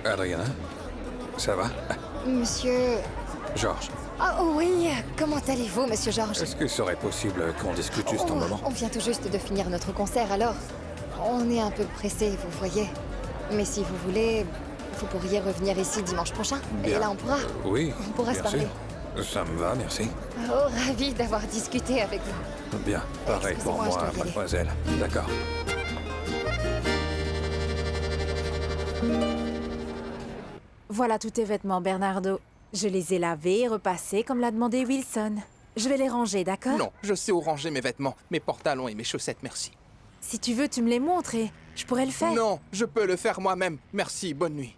Adriana, ça va? Monsieur... Georges, Oh oui, comment allez-vous, monsieur Georges? est-ce que serait possible qu'on discute juste un moment? On vient tout juste de finir notre concert, alors on est un peu pressé, vous voyez. Mais si vous voulez, vous pourriez revenir ici dimanche prochain. Et là, on pourra... Oui, On pourra se bien parler. sûr. Ça me va, merci. Oh, ravi d'avoir discuté avec vous. Bien, pareil pour Excusez-moi, je moi, dois y aller. mademoiselle. D'accord. Voilà tous tes vêtements, Bernardo. Je les ai lavés et repassés comme l'a demandé Wilson. Je vais les ranger, d'accord? Non, je sais où ranger mes vêtements, mes pantalons et mes chaussettes, merci. Si tu veux, tu me les montres et je pourrais le faire. Non, je peux le faire moi-même. Merci, bonne nuit.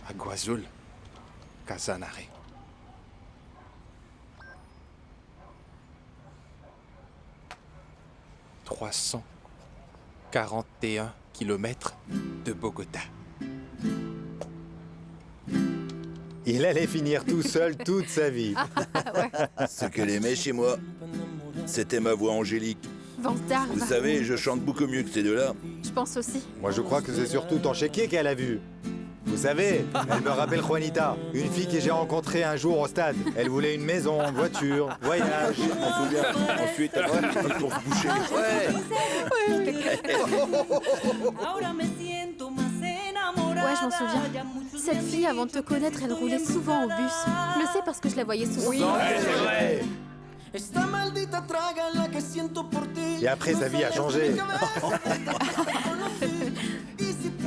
Agua Azul, Casanare. « 341 kilomètres de Bogota. » Il allait finir tout seul toute sa vie. Ce qu'elle aimait chez moi, c'était ma voix angélique. Vantard, Vous savez, je chante beaucoup mieux que ces deux-là. je pense aussi. Moi, je crois que c'est surtout ton chéquier qu'elle a vu. Vous savez, elle me rappelle Juanita, une fille que j'ai rencontrée un jour au stade. Elle voulait une maison, voiture, voyage. Je m'en souviens. Ensuite, pour se boucher. Ouais, je m'en souviens. Cette fille, avant de te connaître, elle roulait souvent au bus. Je le sais parce que je la voyais souvent. Ouais, c'est vrai. Et après, sa vie a changé.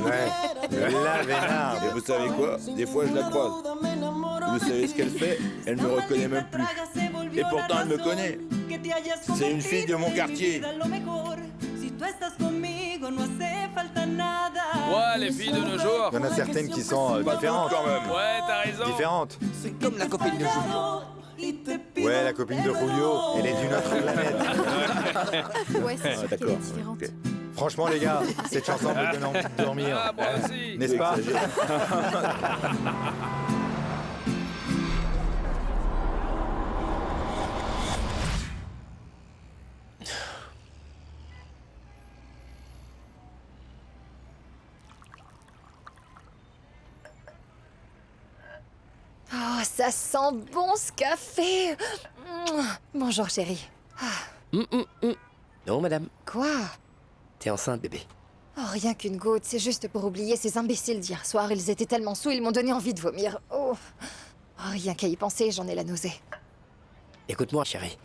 Ouais, la vénarde. Et vous savez quoi? Des fois, je la croise. Vous savez ce qu'elle fait? Elle me reconnaît même plus. Et pourtant, elle me connaît. C'est une fille de mon quartier. Ouais, les filles de nos jours. Il y en a certaines qui sont différentes. Quand même. Ouais, t'as raison. Différentes. C'est comme la copine de Julio. Ouais, la copine de Julio, elle est d'une autre planète. Ouais, c'est sûr qu'elle est différente. Ok. Franchement, les gars, cette chanson me donne envie de dormir. Ah, moi aussi. N'est-ce pas? Oh, ça sent bon ce café. Bonjour, chérie. Non, madame. Quoi? T'es enceinte, bébé. Oh, rien qu'une goutte, c'est juste pour oublier ces imbéciles d'hier soir. Ils étaient tellement saouls, ils m'ont donné envie de vomir. Oh, rien qu'à y penser, j'en ai la nausée. Écoute-moi, chérie.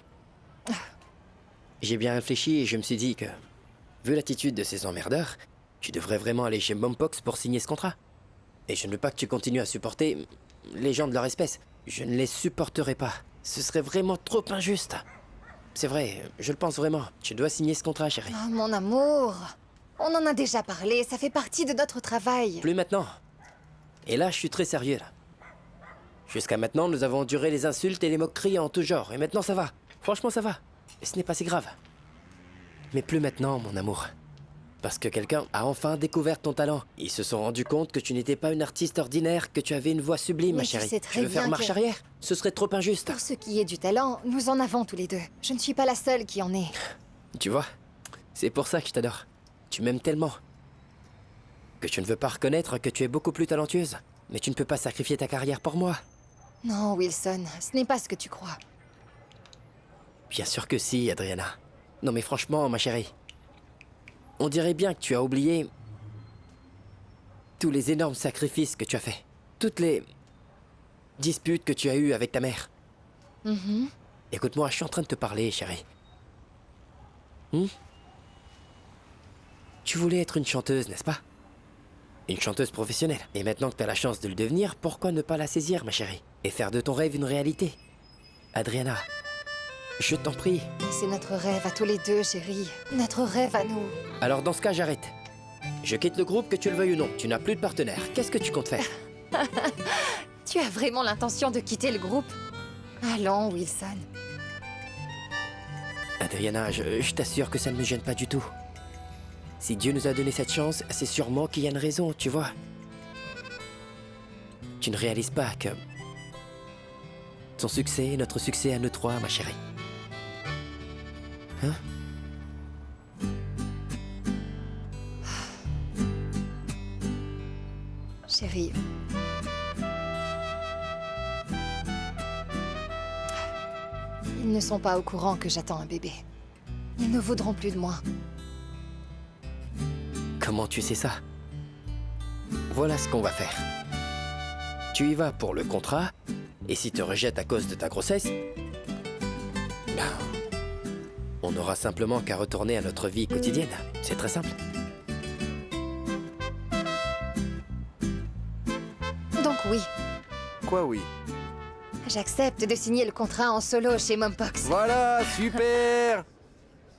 J'ai bien réfléchi et je me suis dit que, vu l'attitude de ces emmerdeurs, tu devrais vraiment aller chez Mompox pour signer ce contrat. Et je ne veux pas que tu continues à supporter les gens de leur espèce. Je ne les supporterai pas. Ce serait vraiment trop injuste. C'est vrai, je le pense vraiment. Tu dois signer ce contrat, chérie. Oh, mon amour. On en a déjà parlé, ça fait partie de notre travail. Plus maintenant. Et là, je suis très sérieux, là. Jusqu'à maintenant, nous avons enduré les insultes et les moqueries en tout genre. Et maintenant, ça va. Franchement, ça va. Et ce n'est pas si grave. Mais plus maintenant, mon amour. Parce que quelqu'un a enfin découvert ton talent. Ils se sont rendus compte que tu n'étais pas une artiste ordinaire, que tu avais une voix sublime, Mais ma tu chérie. sais très Tu veux faire bien marche que- arrière? Ce serait trop injuste. Pour ce qui est du talent, nous en avons tous les deux. Je ne suis pas la seule qui en est. Tu vois, c'est pour ça que je t'adore. Tu m'aimes tellement. Que tu ne veux pas reconnaître que tu es beaucoup plus talentueuse. Mais tu ne peux pas sacrifier ta carrière pour moi. Non, Wilson, ce n'est pas ce que tu crois. Bien sûr que si, Adriana. Non mais franchement, ma chérie. On dirait bien que tu as oublié tous les énormes sacrifices que tu as faits. Toutes les disputes que tu as eues avec ta mère. Écoute-moi, je suis en train de te parler, chérie. Tu voulais être une chanteuse, n'est-ce pas? Une chanteuse professionnelle. Et maintenant que tu as la chance de le devenir, pourquoi ne pas la saisir, ma chérie? Et faire de ton rêve une réalité? Adriana, Je t'en prie. Et c'est notre rêve à tous les deux, chérie. Notre rêve à nous. Alors dans ce cas, j'arrête. Je quitte le groupe, que tu le veuilles ou non. Tu n'as plus de partenaire. Qu'est-ce que tu comptes faire? Tu as vraiment l'intention de quitter le groupe? Allons, Wilson. Adriana, je t'assure que ça ne me gêne pas du tout. Si Dieu nous a donné cette chance, c'est sûrement qu'il y a une raison, tu vois. Tu ne réalises pas que... Son succès est notre succès à nous trois, ma chérie. Hein? Chérie. Ils ne sont pas au courant que j'attends un bébé. Ils ne voudront plus de moi. Comment tu sais ça? Voilà ce qu'on va faire. Tu y vas pour le contrat, et s'ils te rejettent à cause de ta grossesse, ben, on n'aura simplement qu'à retourner à notre vie quotidienne. C'est très simple. Donc oui, Quoi, oui? j'accepte de signer le contrat en solo chez Mompox. Voilà, super!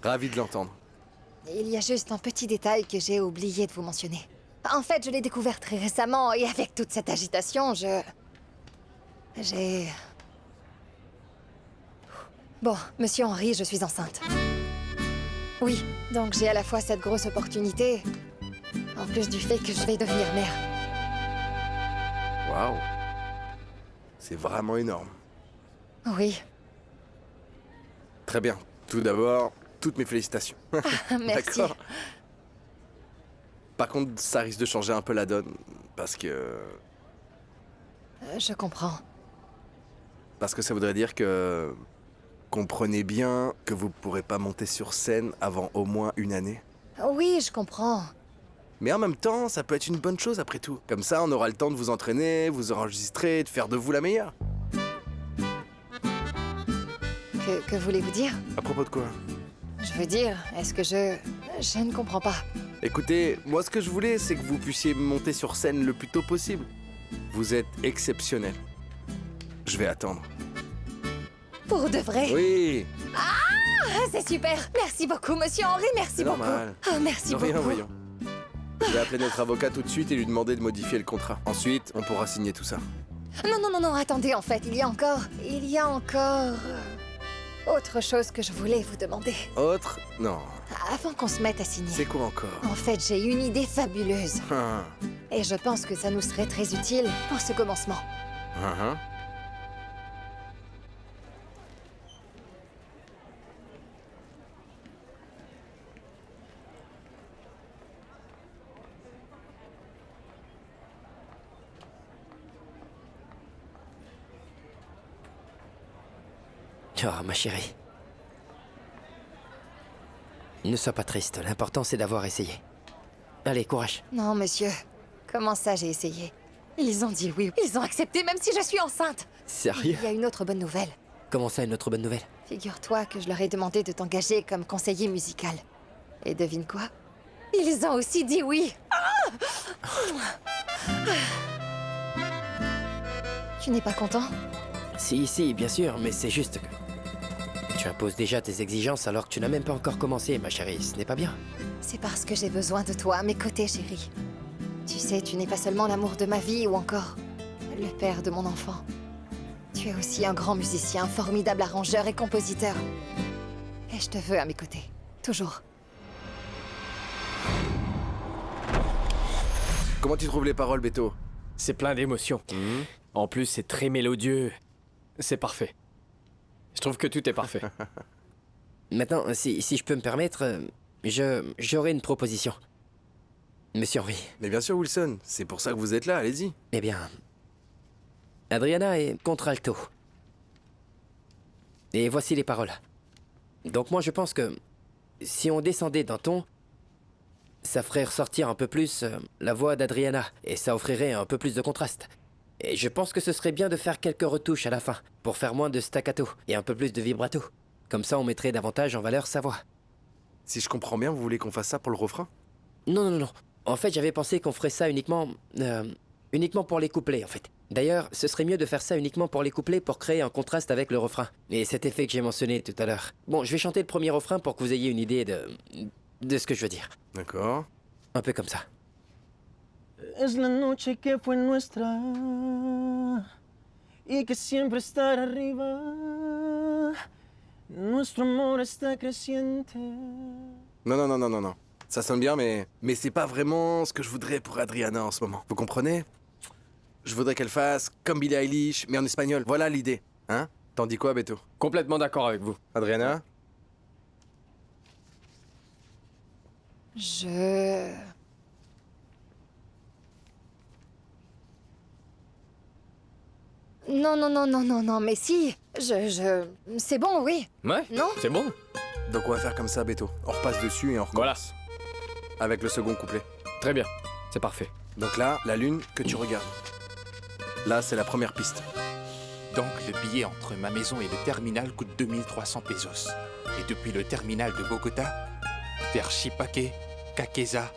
Ravi de l'entendre. Il y a juste un petit détail que j'ai oublié de vous mentionner. En fait, je l'ai découvert très récemment et avec toute cette agitation, j'ai... Bon, monsieur Henry, je suis enceinte. Oui, donc j'ai à la fois cette grosse opportunité, en plus du fait que je vais devenir mère. Waouh! C'est vraiment énorme. Oui, Très bien. Tout d'abord, toutes mes félicitations. merci. D'accord. Par contre, ça risque de changer un peu la donne, parce que... Je comprends. Parce que ça voudrait dire que... Comprenez bien que vous pourrez pas monter sur scène avant au moins une année. Oui, je comprends. Mais en même temps, ça peut être une bonne chose après tout. Comme ça, on aura le temps de vous entraîner, vous enregistrer, de faire de vous la meilleure. Que voulez-vous dire? À propos de quoi? Je veux dire, est-ce que je ne comprends pas. Écoutez, moi ce que je voulais, c'est que vous puissiez monter sur scène le plus tôt possible. Vous êtes exceptionnel. Je vais attendre. Pour de vrai? Oui, Ah, c'est super. Merci beaucoup, monsieur Henry, merci c'est beaucoup. normal. Oh, merci Rien, beaucoup. voyons. Je vais appeler notre avocat tout de suite et lui demander de modifier le contrat. Ensuite, on pourra signer tout ça. Non, attendez, en fait, il y a encore... autre chose que je voulais vous demander. Autre? Non. Avant qu'on se mette à signer. C'est quoi encore? En fait, j'ai une idée fabuleuse. Hein, Et je pense que ça nous serait très utile pour ce commencement. hein. Oh, ma chérie. Ne sois pas triste, l'important c'est d'avoir essayé. Allez, courage. Non, monsieur. Comment ça, j'ai essayé? Ils ont dit oui. Ils ont accepté, même si je suis enceinte. Sérieux? Il y a une autre bonne nouvelle. Comment ça, une autre bonne nouvelle? Figure-toi que je leur ai demandé de t'engager comme conseiller musical. Et devine quoi? Ils ont aussi dit oui. Tu n'es pas content? Si, bien sûr, mais c'est juste que... Tu imposes déjà tes exigences alors que tu n'as même pas encore commencé, ma chérie. Ce n'est pas bien. C'est parce que j'ai besoin de toi à mes côtés, chérie. Tu sais, tu n'es pas seulement l'amour de ma vie ou encore le père de mon enfant. Tu es aussi un grand musicien, formidable arrangeur et compositeur. Et je te veux à mes côtés. Toujours. Comment tu trouves les paroles, Beto? C'est plein d'émotions. En plus, c'est très mélodieux. C'est parfait. Je trouve que tout est parfait. Maintenant, si je peux me permettre, j'aurais une proposition. Monsieur Henry. Mais bien sûr, Wilson. C'est pour ça que vous êtes là, allez-y. Eh bien... Adriana est contralto. Et voici les paroles. Donc moi, je pense que... Si on descendait d'un ton... Ça ferait ressortir un peu plus la voix d'Adriana. Et ça offrirait un peu plus de contraste. Et je pense que ce serait bien de faire quelques retouches à la fin, pour faire moins de staccato et un peu plus de vibrato. Comme ça, on mettrait davantage en valeur sa voix. Si je comprends bien, vous voulez qu'on fasse ça pour le refrain? Non. En fait, j'avais pensé qu'on ferait ça uniquement pour les couplets, en fait. D'ailleurs, ce serait mieux de faire ça uniquement pour les couplets pour créer un contraste avec le refrain. Et cet effet que j'ai mentionné tout à l'heure. Bon, je vais chanter le premier refrain pour que vous ayez une idée de ce que je veux dire. D'accord. Un peu comme ça. Es la noche que fue nuestra y que siempre estará arriba. Nuestro amor está creciente. Non. Ça sonne bien, mais c'est pas vraiment ce que je voudrais pour Adriana en ce moment. Vous comprenez? Je voudrais qu'elle fasse comme Billie Eilish, mais en espagnol. Voilà l'idée. Hein? T'en dis quoi, Beto? Complètement d'accord avec vous. Adriana? Non, mais si. C'est bon, oui. Ouais, Non? c'est bon. Donc on va faire comme ça, Beto. On repasse dessus et on Voilà. recommence. Avec le second couplet. Très bien, c'est parfait. Donc là, la lune que tu regardes. Là, c'est la première piste. Donc le billet entre ma maison et le terminal coûte 2300 pesos. Et depuis le terminal de Bogota, vers Chipaque, Caqueza,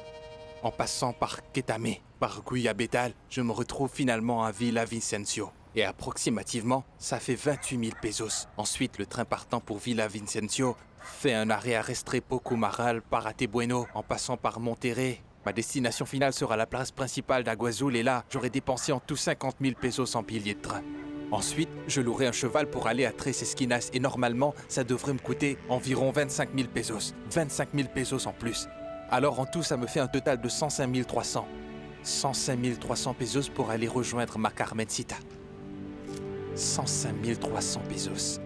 en passant par Quetame, par Guyabetal, je me retrouve finalement à Villavicencio. Et approximativement, ça fait 28 000 pesos. Ensuite, le train partant pour Villavicencio fait un arrêt à Restrepo, Cumaral, Paratebueno, en passant par Monterrey. Ma destination finale sera la place principale d'Aguazul et là, j'aurai dépensé en tout 50 000 pesos en billets de train. Ensuite, je louerai un cheval pour aller à Tres Esquinas et normalement, ça devrait me coûter environ 25 000 pesos. 25 000 pesos en plus. Alors en tout, ça me fait un total de 105 300. 105 300 pesos pour aller rejoindre ma Carmencita. 105 300 pesos.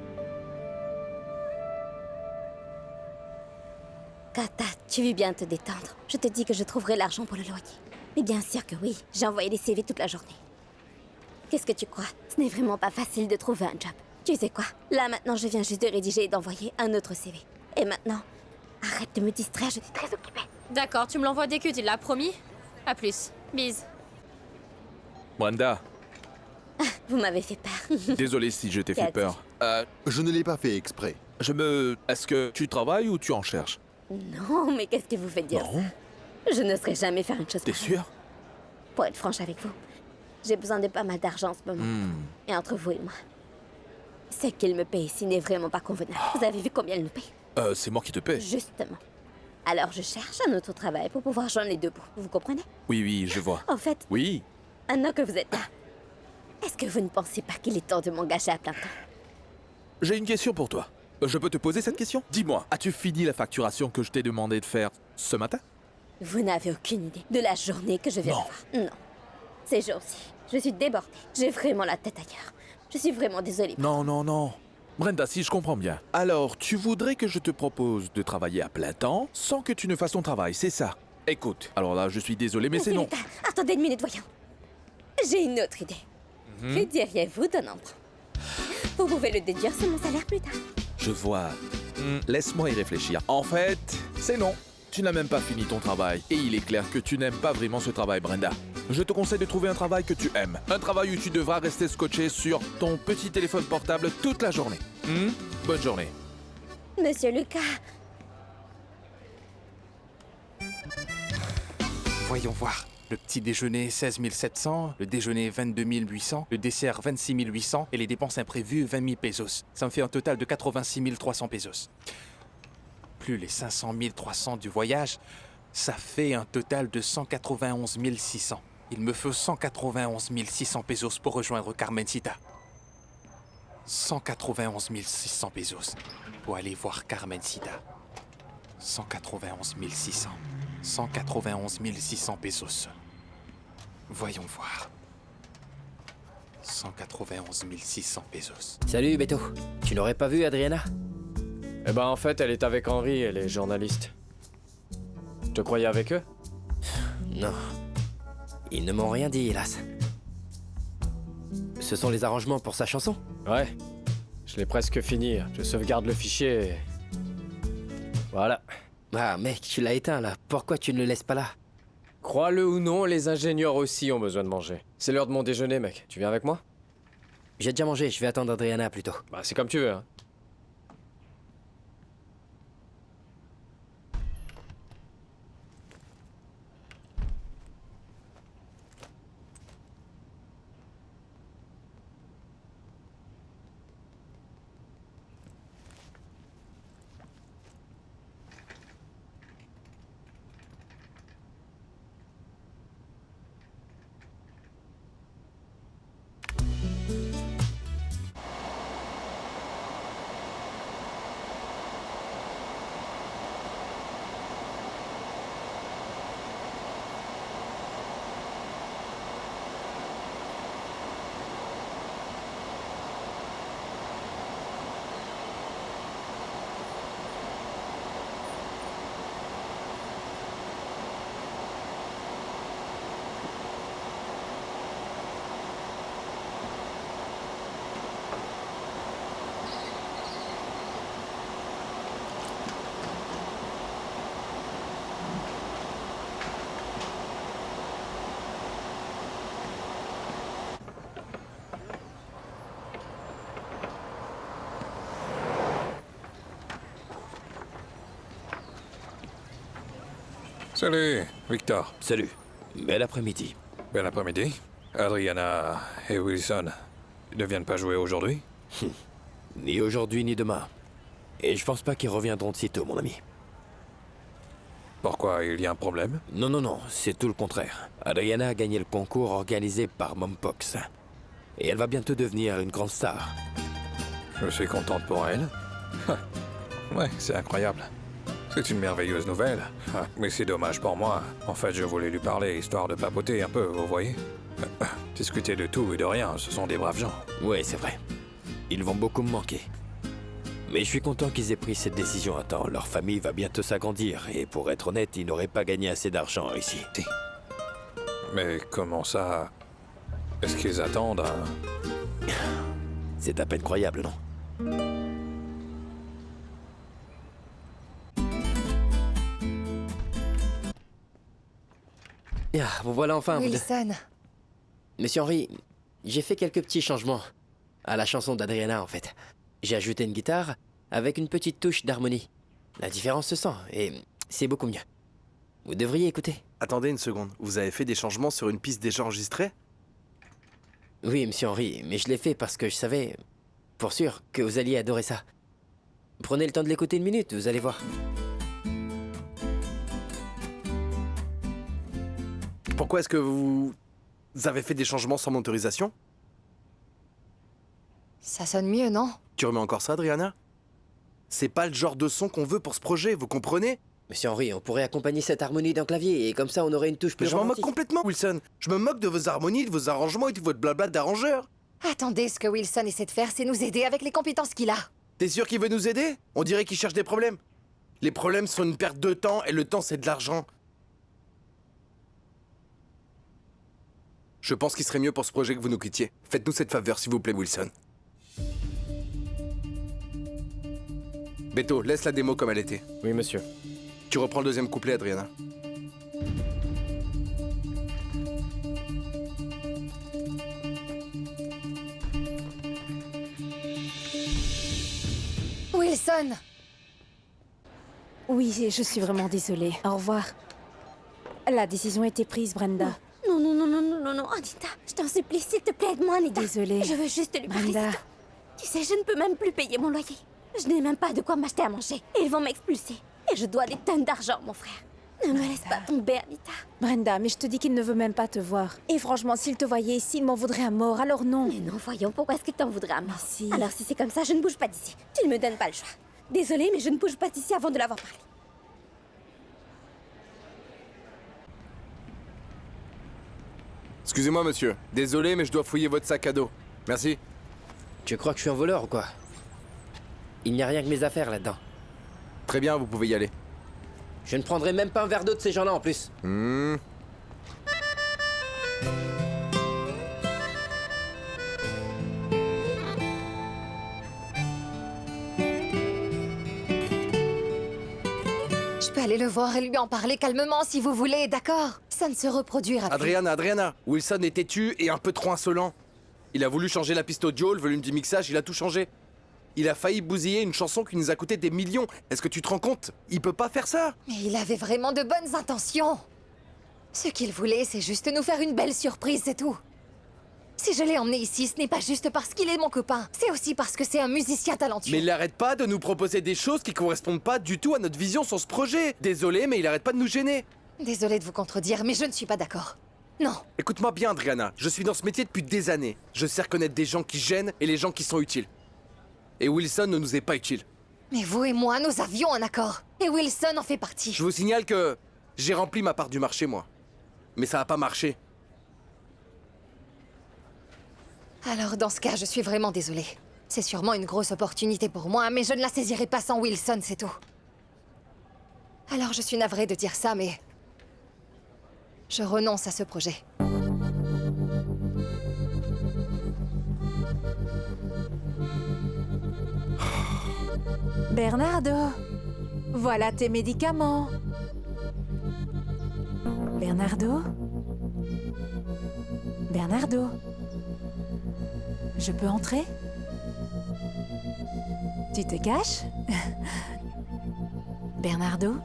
Kata, tu veux bien te détendre. Je te dis que je trouverai l'argent pour le loyer. Mais bien sûr que oui, j'ai envoyé des CV toute la journée. Qu'est-ce que tu crois? Ce n'est vraiment pas facile de trouver un job. Tu sais quoi? Là maintenant, je viens juste de rédiger et d'envoyer un autre CV. Et maintenant, arrête de me distraire, je suis très occupée. D'accord, tu me l'envoies dès que tu l'as promis. À plus. Bise. Brenda, Vous m'avez fait peur. désolé si je t'ai fait Quatre. peur. Je ne l'ai pas fait exprès. Est-ce que tu travailles ou tu en cherches? Non, mais qu'est-ce que vous faites dire Non. ça? Je n'oserais jamais faire une chose T'es pareille. sûr? Pour être franche avec vous, j'ai besoin de pas mal d'argent en ce moment. Et entre vous et moi, ce qu'il me paye ici n'est vraiment pas convenable. Vous avez vu combien il nous paye? C'est moi qui te paie. Justement. Alors je cherche un autre travail pour pouvoir joindre les deux bouts. Vous comprenez? Oui, je vois. En fait, Oui. maintenant que vous êtes là, est-ce que vous ne pensez pas qu'il est temps de m'engager à plein temps? J'ai une question pour toi. Je peux te poser cette question? Dis-moi, as-tu fini la facturation que je t'ai demandé de faire ce matin? Vous n'avez aucune idée de la journée que je viens de voir. Non. Ces jours-ci, je suis débordée. J'ai vraiment la tête ailleurs. Je suis vraiment désolée. Non. Brenda, si je comprends bien, alors tu voudrais que je te propose de travailler à plein temps sans que tu ne fasses ton travail, c'est ça? Écoute, alors là, je suis désolé, mais c'est non. Attendez une minute, voyons. J'ai une autre idée. Que diriez-vous d'un emprunt? Vous pouvez le déduire sur mon salaire plus tard. Je vois. Laisse-moi y réfléchir. En fait, c'est non. Tu n'as même pas fini ton travail. Et il est clair que tu n'aimes pas vraiment ce travail, Brenda. Je te conseille de trouver un travail que tu aimes. Un travail où tu devras rester scotché sur ton petit téléphone portable toute la journée. Bonne journée. Monsieur Lucas, Voyons voir. Le petit déjeuner 16 700, le déjeuner 22 800, le dessert 26 800 et les dépenses imprévues 20 000 pesos. Ça me fait un total de 86 300 pesos. Plus les 500 300 du voyage, ça fait un total de 191 600. Il me faut 191 600 pesos pour rejoindre Carmencita. 191 600 pesos pour aller voir Carmencita. 191 600. 191 600 pesos. Voyons voir. 191 600 pesos. Salut, Beto. Tu n'aurais pas vu Adriana? Eh ben en fait, elle est avec Henri, elle est journaliste. Je te croyais avec eux? Non. Ils ne m'ont rien dit, hélas. Ce sont les arrangements pour sa chanson? Ouais. Je l'ai presque fini. Je sauvegarde le fichier et... Voilà. Ah, mec, tu l'as éteint, là. Pourquoi tu ne le laisses pas là? Crois-le ou non, les ingénieurs aussi ont besoin de manger. C'est l'heure de mon déjeuner, mec. Tu viens avec moi? J'ai déjà mangé, je vais attendre Adriana plutôt. Bah, c'est comme tu veux, hein. Salut, Victor. Salut. Bel après-midi. Bel après-midi. Adriana et Wilson ne viennent pas jouer aujourd'hui? Ni aujourd'hui ni demain. Et je pense pas qu'ils reviendront de sitôt, mon ami. Pourquoi, il y a un problème? Non, non, non, c'est tout le contraire. Adriana a gagné le concours organisé par Mompox. Et elle va bientôt devenir une grande star. Je suis contente pour elle. Ouais, c'est incroyable. C'est une merveilleuse nouvelle. Mais c'est dommage pour moi. En fait, je voulais lui parler, histoire de papoter un peu, vous voyez? Discuter de tout et de rien, ce sont des braves gens. Ouais, c'est vrai. Ils vont beaucoup me manquer. Mais je suis content qu'ils aient pris cette décision à temps. Leur famille va bientôt s'agrandir. Et pour être honnête, ils n'auraient pas gagné assez d'argent ici. Mais comment ça... Est-ce qu'ils attendent un... C'est à peine croyable, non? Ah, vous voilà enfin. Wilson. Monsieur Henry, j'ai fait quelques petits changements. À la chanson d'Adriana, en fait. J'ai ajouté une guitare avec une petite touche d'harmonie. La différence se sent, et c'est beaucoup mieux. Vous devriez écouter. Attendez une seconde, vous avez fait des changements sur une piste déjà enregistrée? Oui, monsieur Henry, mais je l'ai fait parce que je savais, pour sûr, que vous alliez adorer ça. Prenez le temps de l'écouter une minute, vous allez voir. Pourquoi est-ce que vous avez fait des changements sans mon autorisation? Ça sonne mieux, non? Tu remets encore ça, Adriana? C'est pas le genre de son qu'on veut pour ce projet, vous comprenez? Monsieur Henry, on pourrait accompagner cette harmonie d'un clavier et comme ça on aurait une touche plus Mais je m'en moque romantique. complètement, Wilson. Je me moque de vos harmonies, de vos arrangements et de votre blabla d'arrangeur. Attendez, ce que Wilson essaie de faire, c'est nous aider avec les compétences qu'il a. T'es sûr qu'il veut nous aider? On dirait qu'il cherche des problèmes. Les problèmes sont une perte de temps et le temps c'est de l'argent. Je pense qu'il serait mieux pour ce projet que vous nous quittiez. Faites-nous cette faveur, s'il vous plaît, Wilson. Beto, laisse la démo comme elle était. Oui, monsieur. Tu reprends le deuxième couplet, Adriana. Wilson! Oui, je suis vraiment désolée. Au revoir. La décision a été prise, Brenda. Non, non, non, non, non, non, non, Anita, je t'en supplie, s'il te plaît, aide-moi, Anita. Désolée. Je veux juste lui parler. Brenda. Tu sais, je ne peux même plus payer mon loyer. Je n'ai même pas de quoi m'acheter à manger. Et ils vont m'expulser. Et je dois des tonnes d'argent, mon frère. Ne me laisse pas tomber, Anita. Brenda, mais je te dis qu'il ne veut même pas te voir. Et franchement, s'il te voyait ici, il m'en voudrait à mort, alors non. Mais non, voyons, pourquoi est-ce qu'il t'en voudrait à mort? Si. Alors si c'est comme ça, je ne bouge pas d'ici. Tu ne me donnes pas le choix. Désolée, mais je ne bouge pas d'ici avant de l'avoir parlé. Excusez-moi, monsieur. Désolé, mais je dois fouiller votre sac à dos. Merci. Tu crois que je suis un voleur ou quoi? Il n'y a rien que mes affaires là-dedans. Très bien, vous pouvez y aller. Je ne prendrai même pas un verre d'eau de ces gens-là en plus. Je peux aller le voir et lui en parler calmement si vous voulez, d'accord? Ça ne se reproduira plus. Adriana, Wilson est têtu et un peu trop insolent. Il a voulu changer la piste audio, le volume du mixage, il a tout changé. Il a failli bousiller une chanson qui nous a coûté des millions. Est-ce que tu te rends compte? Il peut pas faire ça. Mais il avait vraiment de bonnes intentions. Ce qu'il voulait, c'est juste nous faire une belle surprise, c'est tout. Si je l'ai emmené ici, ce n'est pas juste parce qu'il est mon copain. C'est aussi parce que c'est un musicien talentueux. Mais il arrête pas de nous proposer des choses qui correspondent pas du tout à notre vision sur ce projet. Désolé, mais il arrête pas de nous gêner. Désolée de vous contredire, mais je ne suis pas d'accord. Non. Écoute-moi bien, Adriana. Je suis dans ce métier depuis des années. Je sais reconnaître des gens qui gênent et les gens qui sont utiles. Et Wilson ne nous est pas utile. Mais vous et moi, nous avions un accord. Et Wilson en fait partie. Je vous signale que j'ai rempli ma part du marché, moi. Mais ça a pas marché. Alors, dans ce cas, je suis vraiment désolée. C'est sûrement une grosse opportunité pour moi, mais je ne la saisirai pas sans Wilson, c'est tout. Alors, je suis navrée de dire ça, mais... je renonce à ce projet. Bernardo, voilà tes médicaments. Bernardo? Bernardo? Je peux entrer? Tu te caches? Bernardo?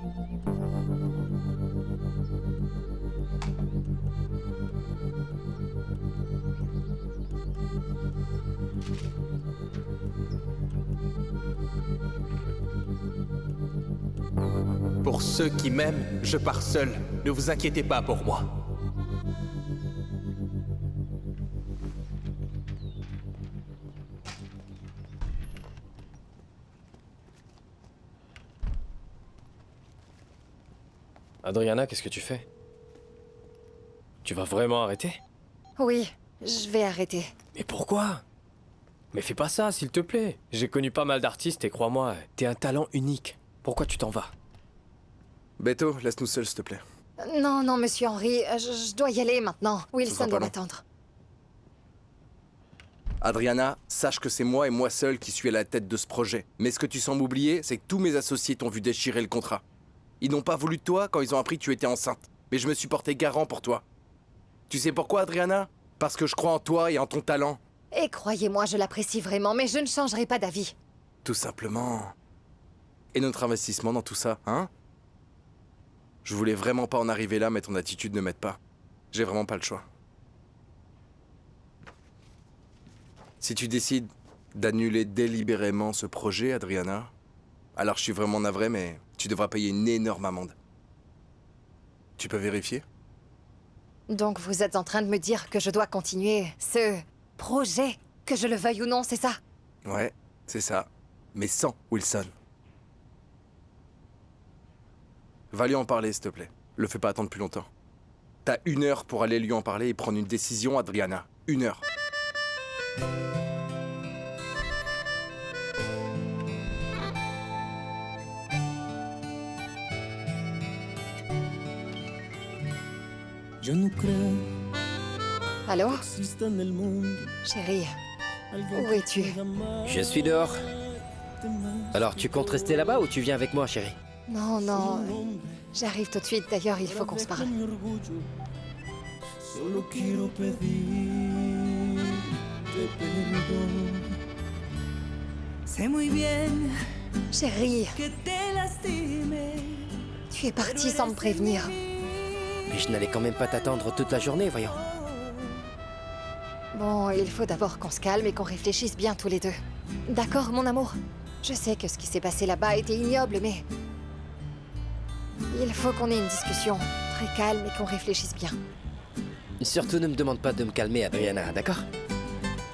Pour ceux qui m'aiment, je pars seul. Ne vous inquiétez pas pour moi. Adriana, qu'est-ce que tu fais? Tu vas vraiment arrêter? Oui, je vais arrêter. Mais pourquoi? Mais fais pas ça, s'il te plaît. J'ai connu pas mal d'artistes et crois-moi, t'es un talent unique. Pourquoi tu t'en vas? Beto, laisse-nous seuls, s'il te plaît. Non, non, monsieur Henry, je dois y aller maintenant. Wilson doit long. m'attendre. Adriana, sache que c'est moi et moi seul qui suis à la tête de ce projet. Mais ce que tu sembles oublier, c'est que tous mes associés t'ont vu déchirer le contrat. Ils n'ont pas voulu de toi quand ils ont appris que tu étais enceinte. Mais je me suis porté garant pour toi. Tu sais pourquoi, Adriana? Parce que je crois en toi et en ton talent. Et croyez-moi, je l'apprécie vraiment, mais je ne changerai pas d'avis. Tout simplement. Et notre investissement dans tout ça, hein? Je voulais vraiment pas en arriver là, mais ton attitude ne m'aide pas. J'ai vraiment pas le choix. Si tu décides d'annuler délibérément ce projet, Adriana, alors je suis vraiment navré, mais tu devras payer une énorme amende. Tu peux vérifier? Donc vous êtes en train de me dire que je dois continuer ce projet, que je le veuille ou non, c'est ça? Ouais, c'est ça. Mais sans Wilson. Va lui en parler, s'il te plaît. Le fais pas attendre plus longtemps. T'as 1 heure pour aller lui en parler et prendre une décision, Adriana. 1 heure. Allô? Chérie, où es-tu? Je suis dehors. Alors, tu comptes rester là-bas ou tu viens avec moi, chérie? Non, non, j'arrive tout de suite. D'ailleurs, il faut qu'on se parle. Chérie, tu es partie sans me prévenir. Mais je n'allais quand même pas t'attendre toute la journée, voyons. Bon, il faut d'abord qu'on se calme et qu'on réfléchisse bien tous les deux. D'accord, mon amour? Je sais que ce qui s'est passé là-bas était ignoble, mais... il faut qu'on ait une discussion très calme et qu'on réfléchisse bien. Surtout ne me demande pas de me calmer, Adriana, d'accord?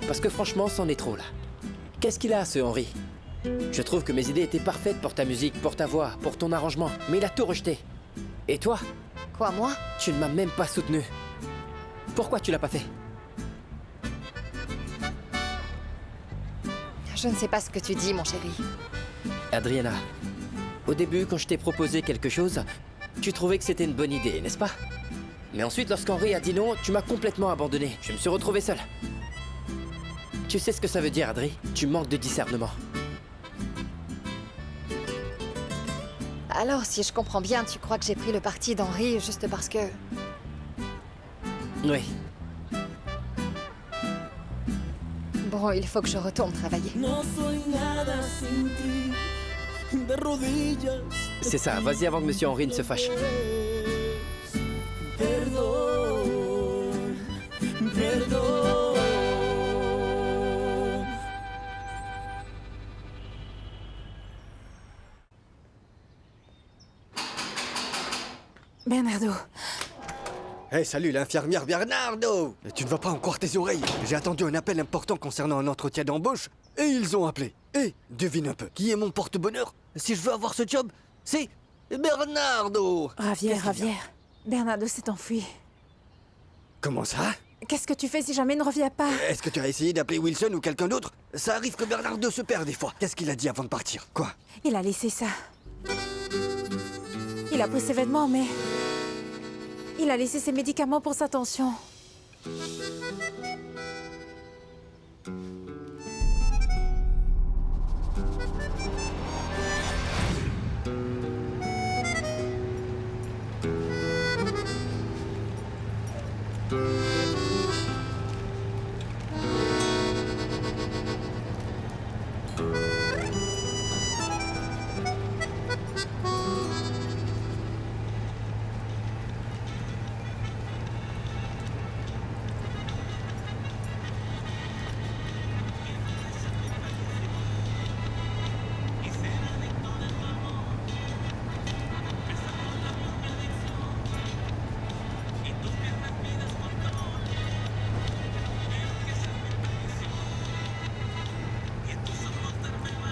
Parce que franchement, c'en est trop, là. Qu'est-ce qu'il a, ce Henry? Je trouve que mes idées étaient parfaites pour ta musique, pour ta voix, pour ton arrangement, mais il a tout rejeté. Et toi? Quoi, moi? Tu ne m'as même pas soutenu. Pourquoi tu l'as pas fait? Je ne sais pas ce que tu dis, mon chéri. Adriana, au début, quand je t'ai proposé quelque chose, tu trouvais que c'était une bonne idée, n'est-ce pas? Mais ensuite, lorsqu'Henry a dit non, tu m'as complètement abandonné. Je me suis retrouvé seul. Tu sais ce que ça veut dire, Adri? Tu manques de discernement. Alors, si je comprends bien, tu crois que j'ai pris le parti d'Henry juste parce que... Oui. Bon, il faut que je retourne travailler. C'est ça, vas-y avant que Monsieur Henry ne se fâche. Bernardo. Hey, salut l'infirmière Bernardo! Tu ne vas pas encore tes oreilles. J'ai attendu un appel important concernant un entretien d'embauche et ils ont appelé. Et devine un peu, qui est mon porte-bonheur? Si je veux avoir ce job, c'est Bernardo! Javier. Bernardo s'est enfui. Comment ça? Qu'est-ce que tu fais si jamais il ne revient pas? Est-ce que tu as essayé d'appeler Wilson ou quelqu'un d'autre? Ça arrive que Bernardo se perd des fois. Qu'est-ce qu'il a dit avant de partir? Quoi? Il a laissé ça. Il a pris ses vêtements, mais... il a laissé ses médicaments pour sa tension.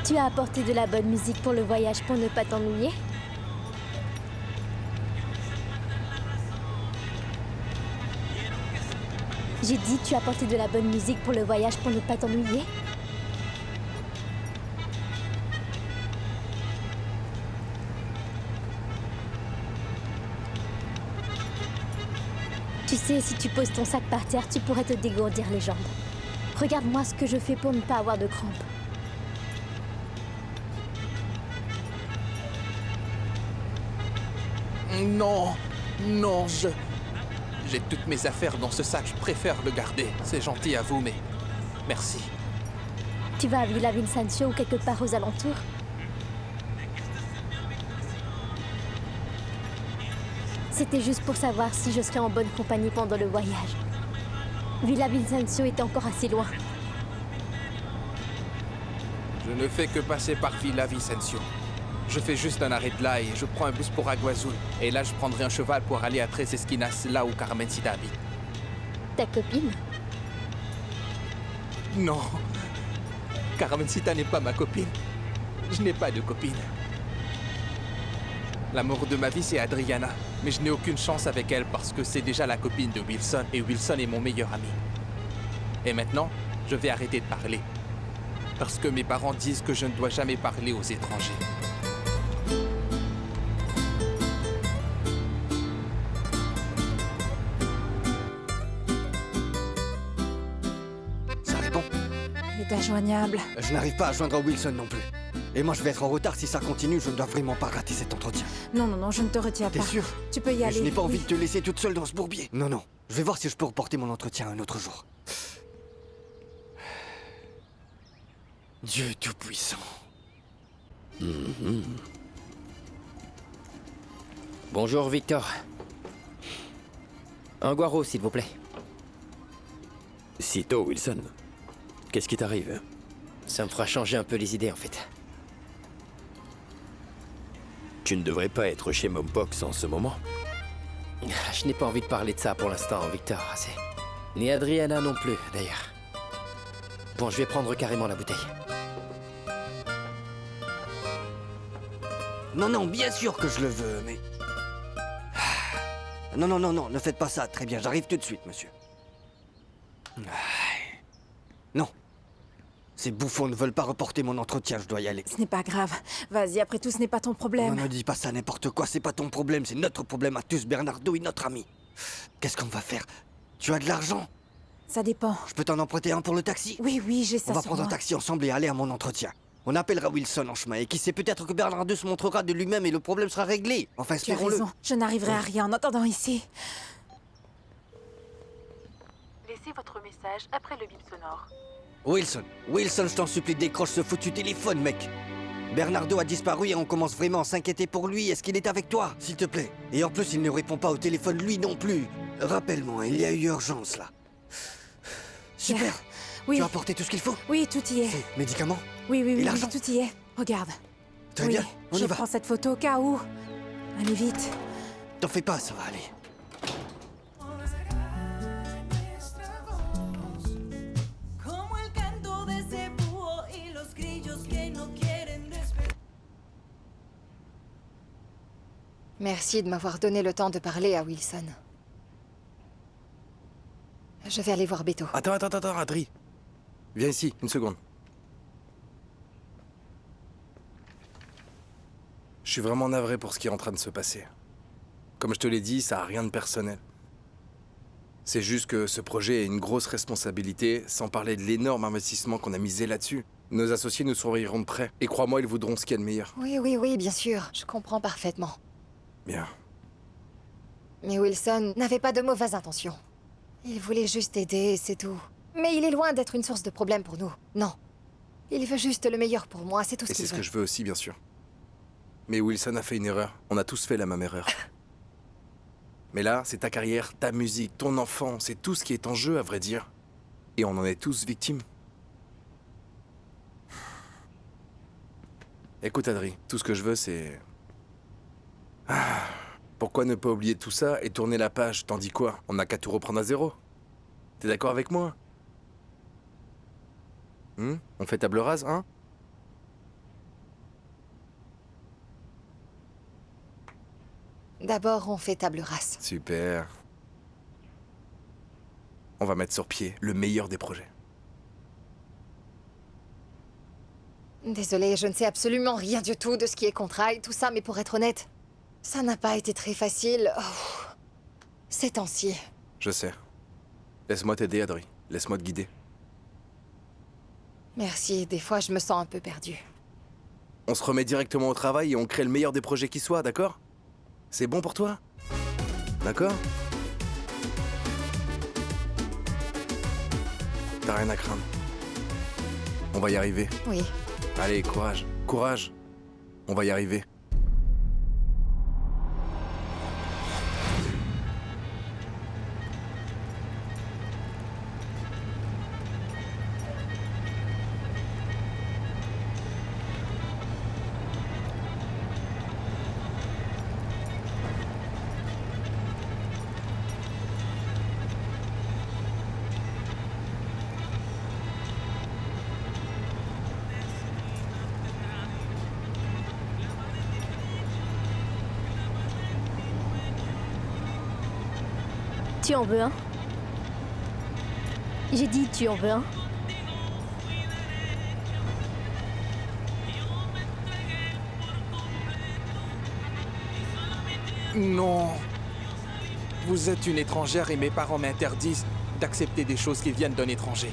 Tu as apporté de la bonne musique pour le voyage pour ne pas t'ennuyer? J'ai dit, tu as apporté de la bonne musique pour le voyage pour ne pas t'ennuyer? Tu sais, si tu poses ton sac par terre, tu pourrais te dégourdir les jambes. Regarde-moi ce que je fais pour ne pas avoir de crampes. Non, non, J'ai toutes mes affaires dans ce sac, je préfère le garder. C'est gentil à vous, mais... Merci. Tu vas à Villa Vincencio ou quelque part aux alentours? C'était juste pour savoir si je serais en bonne compagnie pendant le voyage. Villa Vincencio est encore assez loin. Je ne fais que passer par Villa Vicencio. Je fais juste un arrêt de là et je prends un bus pour Agua Azul. Et là, je prendrai un cheval pour aller à Tres Esquinas, là où Carmencita habite. Ta copine? Non. Carmencita n'est pas ma copine. Je n'ai pas de copine. L'amour de ma vie, c'est Adriana. Mais je n'ai aucune chance avec elle parce que c'est déjà la copine de Wilson. Et Wilson est mon meilleur ami. Et maintenant, je vais arrêter de parler. Parce que mes parents disent que je ne dois jamais parler aux étrangers. Ça répond? Il est injoignable. Je n'arrive pas à joindre Wilson non plus. Et moi, je vais être en retard si ça continue. Je ne dois vraiment pas rater cet entretien. Non, non, non, je ne te retiens pas. T'es sûr? Tu peux y Mais aller. je n'ai pas envie oui. de te laisser toute seule dans ce bourbier. Non, non. Je vais voir si je peux reporter mon entretien un autre jour. Dieu Tout-Puissant. Bonjour, Victor. Un guaro, s'il vous plaît. Sitôt, Wilson. Qu'est-ce qui t'arrive? Ça me fera changer un peu les idées, en fait. Tu ne devrais pas être chez Mompox en ce moment. Je n'ai pas envie de parler de ça pour l'instant, Victor. Ni Adriana non plus, d'ailleurs. Bon, je vais prendre carrément la bouteille. Non, non, bien sûr que je le veux, mais... Non, non, non, non, ne faites pas ça. Très bien, j'arrive tout de suite, monsieur. Non. Ces bouffons ne veulent pas reporter mon entretien, je dois y aller. Ce n'est pas grave. Vas-y, après tout, ce n'est pas ton problème. Non, ne dis pas ça n'importe quoi, c'est pas ton problème, c'est notre problème à tous, Bernardo et notre ami. Qu'est-ce qu'on va faire? Tu as de l'argent? Ça dépend. Je peux t'en emprunter un pour le taxi? Oui, oui, j'ai ça. On va sur prendre un moi. taxi ensemble et aller à mon entretien. On appellera Wilson en chemin et qui sait, peut-être que Bernardo se montrera de lui-même et le problème sera réglé. Enfin, Tu as espérons-le. raison. Je n'arriverai à rien en attendant ici. Laissez votre message après le bip sonore. Wilson, Wilson, je t'en supplie, décroche ce foutu téléphone, mec. Bernardo a disparu et on commence vraiment à s'inquiéter pour lui. Est-ce qu'il est avec toi, s'il te plaît? Et en plus, il ne répond pas au téléphone, lui non plus. Rappelle-moi, il y a eu urgence, là. Super. Oui. Tu as apporté tout ce qu'il faut? Oui, tout y est. Médicaments? Oui, oui, Et oui, l'argent? tout y est. Regarde. Très Oui, bien, on y je va. prends cette photo au cas où. Allez vite. T'en fais pas, ça va aller. Merci de m'avoir donné le temps de parler à Wilson. Je vais aller voir Beto. Attends, Adri. Viens ici, une seconde. Je suis vraiment navré pour ce qui est en train de se passer. Comme je te l'ai dit, ça n'a rien de personnel. C'est juste que ce projet a une grosse responsabilité, sans parler de l'énorme investissement qu'on a misé là-dessus. Nos associés nous surveilleront de près. Et crois-moi, ils voudront ce qu'il y a de meilleur. Oui, oui, oui, bien sûr. Je comprends parfaitement. Bien. Mais Wilson n'avait pas de mauvaises intentions. Il voulait juste aider, c'est tout. Mais il est loin d'être une source de problème pour nous. Non. Il veut juste le meilleur pour moi, c'est tout ce Et qu'il c'est veut. ce que je veux aussi, bien sûr. Mais Wilson a fait une erreur. On a tous fait la même erreur. Mais là, c'est ta carrière, ta musique, ton enfant, c'est tout ce qui est en jeu, à vrai dire. Et on en est tous victimes. Écoute, Adri, tout ce que je veux, c'est... Pourquoi ne pas oublier tout ça et tourner la page? T'en dis quoi? On n'a qu'à tout reprendre à zéro. T'es d'accord avec moi? On fait table rase, hein? D'abord, on fait table rase. Super. On va mettre sur pied le meilleur des projets. Désolée, je ne sais absolument rien du tout de ce qui est contrat et tout ça, mais pour être honnête, ça n'a pas été très facile. Ces temps-ci. Je sais. Laisse-moi t'aider, Adri. Laisse-moi te guider. Merci, des fois je me sens un peu perdue. On se remet directement au travail et on crée le meilleur des projets qui soit, d'accord? C'est bon pour toi? D'accord? T'as rien à craindre. On va y arriver. Oui. Allez, courage. Courage. On va y arriver. Tu en veux un? J'ai dit tu en veux un? Non. Vous êtes une étrangère et mes parents m'interdisent d'accepter des choses qui viennent d'un étranger.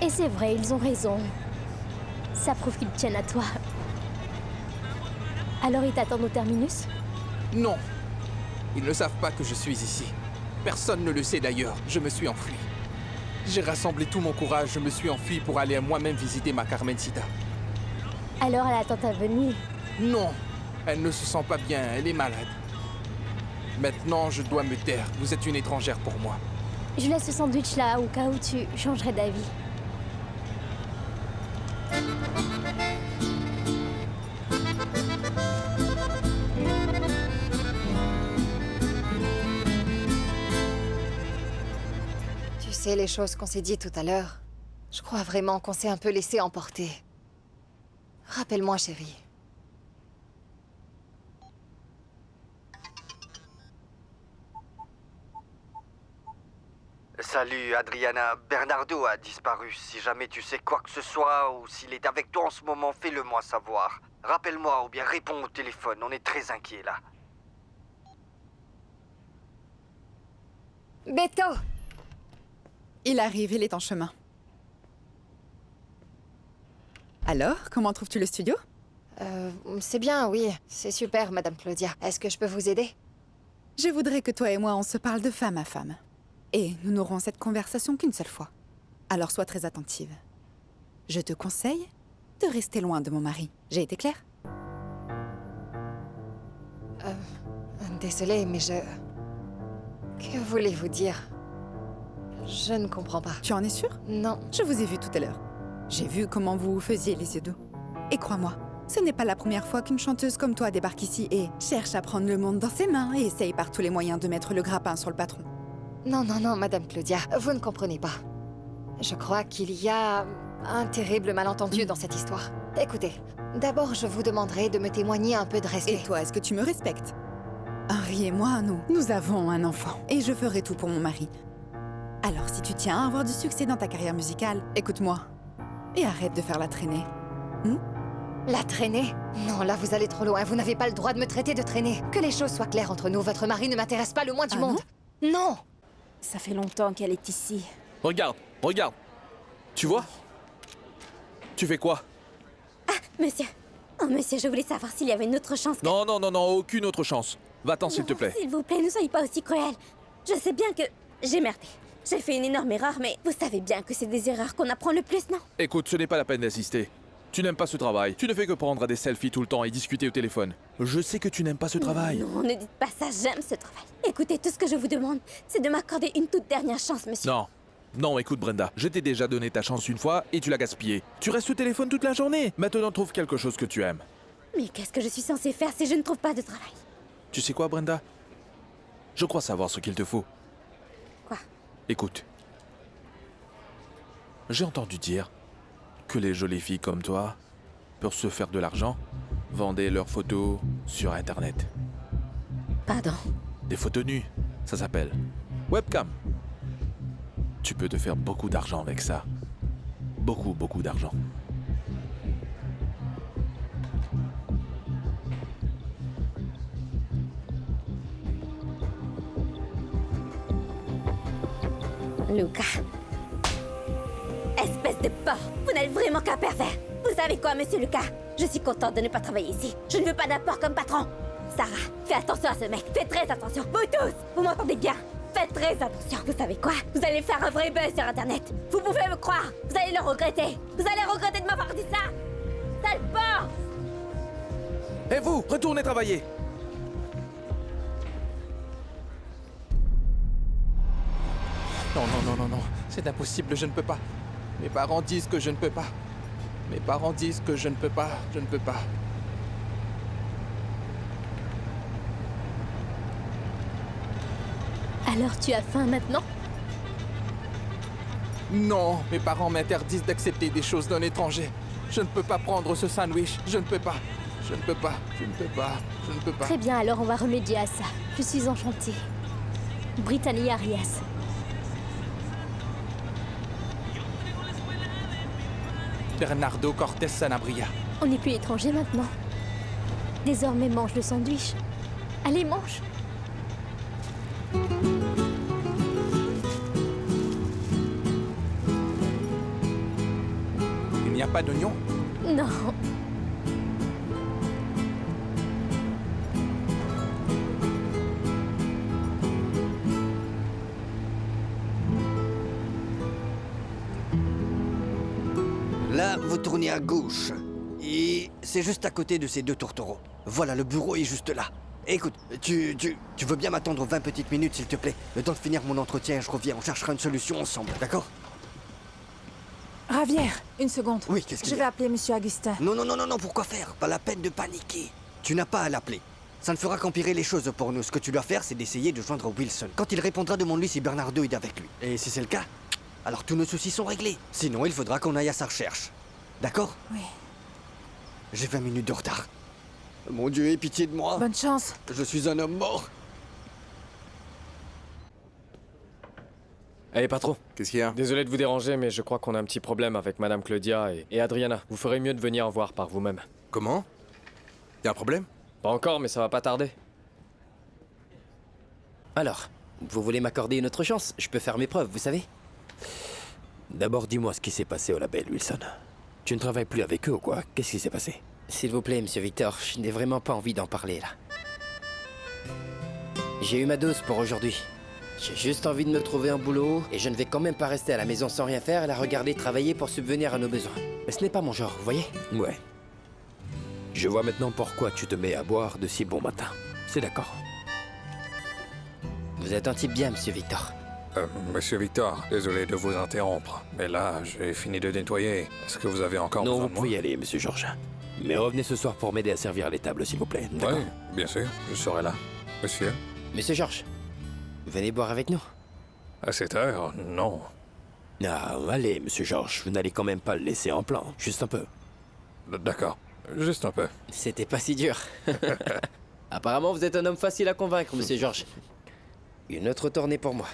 Et c'est vrai, ils ont raison. Ça prouve qu'ils tiennent à toi. Alors ils t'attendent au terminus? Non. Ils ne savent pas que je suis ici. Personne ne le sait d'ailleurs, je me suis enfui. J'ai rassemblé tout mon courage, je me suis enfui pour aller moi-même visiter ma Carmencita. Alors elle attend ta venue? Non, elle ne se sent pas bien, elle est malade. Maintenant, je dois me taire, vous êtes une étrangère pour moi. Je laisse ce sandwich là au cas où tu changerais d'avis. Tu sais, les choses qu'on s'est dit tout à l'heure, je crois vraiment qu'on s'est un peu laissé emporter. Rappelle-moi, chérie. Salut Adriana, Bernardo a disparu. Si jamais tu sais quoi que ce soit ou s'il est avec toi en ce moment, fais-le moi savoir. Rappelle-moi ou bien réponds au téléphone, on est très inquiets là. Beto! Il arrive, il est en chemin. Alors, comment trouves-tu le studio? C'est bien, oui. C'est super, Madame Claudia. Est-ce que je peux vous aider? Je voudrais que toi et moi, on se parle de femme à femme. Et nous n'aurons cette conversation qu'une seule fois. Alors sois très attentive. Je te conseille de rester loin de mon mari. J'ai été claire? Désolée, mais je... Que voulez-vous dire? Je ne comprends pas. Tu en es sûre? Non. Je vous ai vu tout à l'heure. J'ai vu comment vous faisiez les yeux doux. Et crois-moi, ce n'est pas la première fois qu'une chanteuse comme toi débarque ici et cherche à prendre le monde dans ses mains et essaye par tous les moyens de mettre le grappin sur le patron. Non, non, non, Madame Claudia, vous ne comprenez pas. Je crois qu'il y a un terrible malentendu dans cette histoire. Écoutez, d'abord je vous demanderai de me témoigner un peu de respect. Et toi, est-ce que tu me respectes? Henri et moi, nous avons un enfant. Et je ferai tout pour mon mari. Alors si tu tiens à avoir du succès dans ta carrière musicale, écoute-moi. Et arrête de faire la traînée. La traînée? Non, là vous allez trop loin, vous n'avez pas le droit de me traiter de traînée. Que les choses soient claires entre nous, votre mari ne m'intéresse pas le moins du monde. Non! Ça fait longtemps qu'elle est ici. Regarde, regarde. Tu vois? Tu fais quoi? Ah, monsieur. Oh, monsieur, je voulais savoir s'il y avait une autre chance. Non, non, non, non, aucune autre chance. Va-t'en, s'il te plaît. S'il vous plaît, ne soyez pas aussi cruel. Je sais bien que j'ai merdé. J'ai fait une énorme erreur, mais vous savez bien que c'est des erreurs qu'on apprend le plus, non? Écoute, ce n'est pas la peine d'insister. Tu n'aimes pas ce travail. Tu ne fais que prendre des selfies tout le temps et discuter au téléphone. Je sais que tu n'aimes pas ce travail. Non, ne dites pas ça, j'aime ce travail. Écoutez, tout ce que je vous demande, c'est de m'accorder une toute dernière chance, monsieur. Non. Non, écoute Brenda, je t'ai déjà donné ta chance une fois et tu l'as gaspillée. Tu restes au téléphone toute la journée. Maintenant, trouve quelque chose que tu aimes. Mais qu'est-ce que je suis censée faire si je ne trouve pas de travail? Tu sais quoi, Brenda? Je crois savoir ce qu'il te faut. Quoi? Écoute. J'ai entendu dire que les jolies filles comme toi, pour se faire de l'argent, vendaient leurs photos sur Internet. Pardon. Des photos nues, ça s'appelle webcam. Tu peux te faire beaucoup d'argent avec ça. Beaucoup, beaucoup d'argent. Luca. Espèce de porc! Vous n'êtes vraiment qu'un pervers! Vous savez quoi, monsieur Lucas? Je suis contente de ne pas travailler ici. Je ne veux pas d'un porc comme patron. Sarah, fais attention à ce mec. Faites très attention. Vous tous! Vous m'entendez bien? Faites très attention. Vous savez quoi? Vous allez faire un vrai buzz sur Internet. Vous pouvez me croire. Vous allez le regretter. Vous allez regretter de m'avoir dit ça. Sale porc! Et vous, retournez travailler. Non, non, non, non, non. C'est impossible, je ne peux pas. Mes parents disent que je ne peux pas. Mes parents disent que je ne peux pas. Je ne peux pas. Alors tu as faim maintenant? Non, mes parents m'interdisent d'accepter des choses d'un étranger. Je ne peux pas prendre ce sandwich. Je ne peux pas. Je ne peux pas. Je ne peux pas. Je ne peux pas. Très bien, alors on va remédier à ça. Je suis enchantée. Brittany Arias. Bernardo Cortés Sanabria. On n'est plus étranger maintenant. Désormais, mange le sandwich. Allez, mange. Il n'y a pas d'oignon? Non. Là, vous tournez à gauche. Et c'est juste à côté de ces deux tourtereaux. Voilà, le bureau est juste là. Écoute, tu veux bien m'attendre 20 petites minutes, s'il te plaît? Le temps de finir mon entretien, je reviens. On cherchera une solution ensemble, d'accord? Ravière, une seconde. Oui, qu'est-ce qu'il y a? Je vais appeler Monsieur Augustin. Non, non, non, non, non, pourquoi faire? Pas la peine de paniquer. Tu n'as pas à l'appeler. Ça ne fera qu'empirer les choses pour nous. Ce que tu dois faire, c'est d'essayer de joindre Wilson. Quand il répondra, demande-lui si Bernardo est avec lui. Et si c'est le cas, alors tous nos soucis sont réglés. Sinon, il faudra qu'on aille à sa recherche. D'accord? Oui. J'ai 20 minutes de retard. Mon Dieu, aie pitié de moi. Bonne chance. Je suis un homme mort. Allez, patron. Qu'est-ce qu'il y a? Désolé de vous déranger, mais je crois qu'on a un petit problème avec Madame Claudia et Adriana. Vous ferez mieux de venir en voir par vous-même. Comment? Y a un problème? Pas encore, mais ça va pas tarder. Alors, vous voulez m'accorder une autre chance? Je peux faire mes preuves, vous savez? D'abord, dis-moi ce qui s'est passé au label, Wilson. Tu ne travailles plus avec eux ou quoi? Qu'est-ce qui s'est passé? S'il vous plaît, Monsieur Victor, je n'ai vraiment pas envie d'en parler, là. J'ai eu ma dose pour aujourd'hui. J'ai juste envie de me trouver un boulot, et je ne vais quand même pas rester à la maison sans rien faire et la regarder travailler pour subvenir à nos besoins. Mais ce n'est pas mon genre, vous voyez? Ouais. Je vois maintenant pourquoi tu te mets à boire de si bon matin. C'est d'accord. Vous êtes un type bien, Monsieur Victor. Monsieur Victor, désolé de vous interrompre, mais là, j'ai fini de nettoyer. Est-ce que vous avez encore besoin de moi? Non, vous pouvez y aller, Monsieur Georges. Mais revenez ce soir pour m'aider à servir les tables, s'il vous plaît. Oui, bien sûr, je serai là. Monsieur? Monsieur Georges, venez boire avec nous. À cette heure, non. Ah, allez, Monsieur Georges, vous n'allez quand même pas le laisser en plan, juste un peu. D'accord, juste un peu. C'était pas si dur. Apparemment, vous êtes un homme facile à convaincre, Monsieur Georges. Une autre tournée pour moi.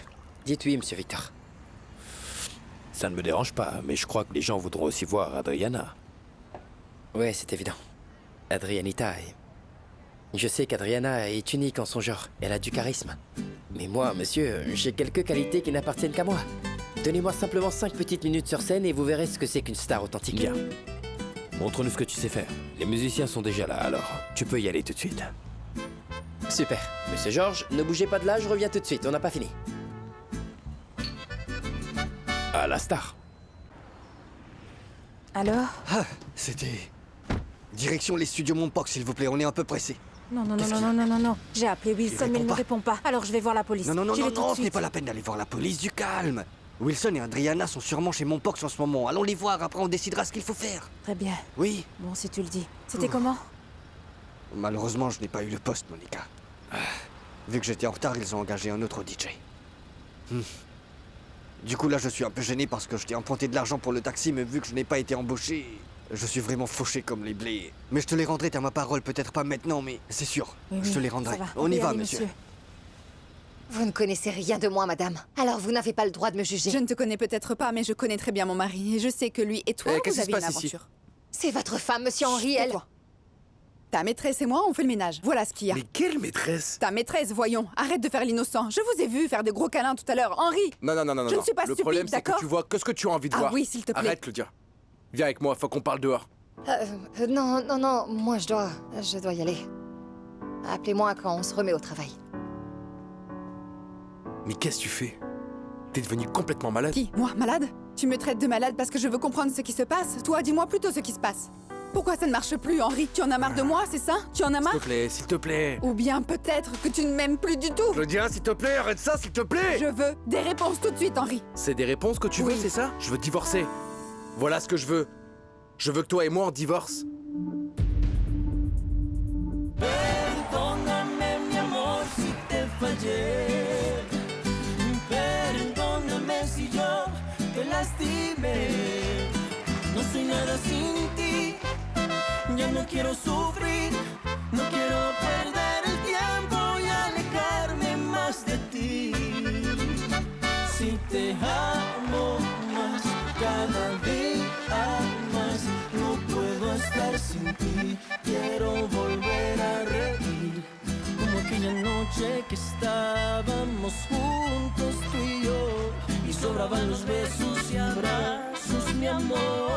Dites oui, Monsieur Victor. Ça ne me dérange pas, mais je crois que les gens voudront aussi voir Adriana. Ouais, c'est évident. Adrianita est... Je sais qu'Adriana est unique en son genre. Elle a du charisme. Mais moi, monsieur, j'ai quelques qualités qui n'appartiennent qu'à moi. Donnez-moi simplement 5 petites minutes sur scène et vous verrez ce que c'est qu'une star authentique. Bien. Montre-nous ce que tu sais faire. Les musiciens sont déjà là, alors tu peux y aller tout de suite. Super. Monsieur Georges, ne bougez pas de là, je reviens tout de suite. On n'a pas fini. À la star. Alors? Ah, c'était... Direction les studios Mompox, s'il vous plaît, on est un peu pressé. Non, non, non, non, non, non, non, non. J'ai appelé Wilson, mais il ne me répond pas. Alors je vais voir la police. Non, non, non, J'y vais non, tout de non, ce suite. n'est pas la peine d'aller voir la police, du calme. Wilson et Adriana sont sûrement chez Mompox en ce moment. Allons les voir, après on décidera ce qu'il faut faire. Très bien. Oui. Bon, si tu le dis. C'était comment? Malheureusement, je n'ai pas eu le poste, Monica. Vu que j'étais en retard, ils ont engagé un autre DJ. Du coup, là, je suis un peu gêné parce que je t'ai emprunté de l'argent pour le taxi, mais vu que je n'ai pas été embauché... Je suis vraiment fauché comme les blés. Mais je te les rendrai, t'as ma parole, peut-être pas maintenant, mais c'est sûr. Oui, je te les rendrai. ça va. On y peut va, aller, monsieur. Vous ne connaissez rien de moi, madame. Alors vous n'avez pas le droit de me juger. Je ne te connais peut-être pas, mais je connais très bien mon mari. Et je sais que lui et toi, qu'est-ce vous qui se avez une passe ici aventure. C'est votre femme, monsieur Henry, elle. Tais-toi. Ta maîtresse et moi, on fait le ménage. Voilà ce qu'il y a. Mais quelle maîtresse? Ta maîtresse, voyons. Arrête de faire l'innocent. Je vous ai vu faire des gros câlins tout à l'heure. Henri! Non. Je ne suis pas Le stupide, problème, c'est que d'accord? tu vois que ce que tu as envie de Ah voir. oui, s'il te plaît. Arrête, Claudia. Viens avec moi, faut qu'on parle dehors. Non, moi je dois y aller. Appelez-moi quand on se remet au travail. Mais qu'est-ce que tu fais? T'es devenu complètement malade. Qui? Moi, malade? Tu me traites de malade parce que je veux comprendre ce qui se passe? Toi, dis-moi plutôt ce qui se passe. Pourquoi ça ne marche plus, Henri? Tu en as marre de moi, c'est ça? Tu en as marre? S'il te plaît. Ou bien peut-être que tu ne m'aimes plus du tout? Claudia, s'il te plaît, arrête ça, s'il te plaît. Je veux des réponses tout de suite, Henri. C'est des réponses que tu veux, c'est ça? Je veux divorcer. Voilà ce que je veux. Je veux que toi et moi on divorce. Perdóname, mi amor, si te fallé. Perdóname si yo te lastimé. No soy nada sin ti. Ya no quiero sufrir. No quiero perder el tiempo y alejarme más de ti. Si te amo más cada día más, no puedo estar sin ti. Quiero volver a reír como aquella noche que estábamos juntos tú y yo, y sobraban los besos y abrazos, mi amor.